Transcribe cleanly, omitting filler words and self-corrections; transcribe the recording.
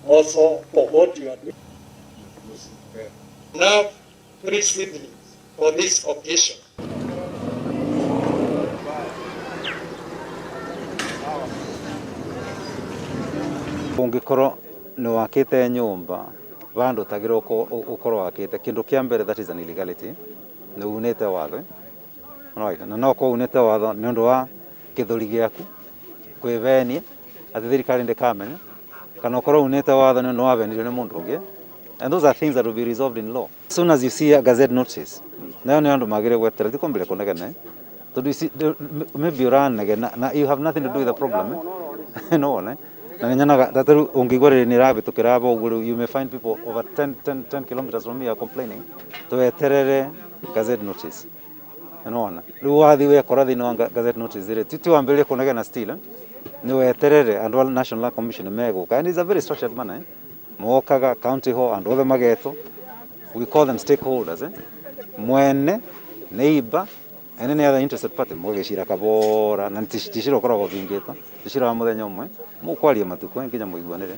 also for what you are doing. Now, 3 siblings for this occasion. Ungikorwo ni wakite nyumba vandu tagira ukorwo wakite kindu kia mbere, that is an illegality, ni unite watho right, na no ko unite watho ni undu wa kithuri giaku kwivenia ati thirikari ndikamenya, kana ukorwo unite watho ni undu wa venirio ni mundu ungi, and those are things that will be resolved in law. As soon as you see a gazette notice, nayo ni andu magire gwetera tikombire kunegene tondu maybe uranegena na you have nothing to do with the problem no one na nyanaga tataru ungigore ni rabitukira abo uguru, you may find people over 10 kilometers from here complaining tweterere gazette notice unaona riu wathi wekora thini wa gazette notice ire titi wambirie kunegena still ni weterere andu National Commission meguka, and it's a very structured manner mokaga county hall and other mageto, we call them stakeholders mwene neighbor and any other interested party mogecira kabora na tishiro koragwo vingito tishiro wa muthenya umwe mukwaria matuko nginya muiguanire.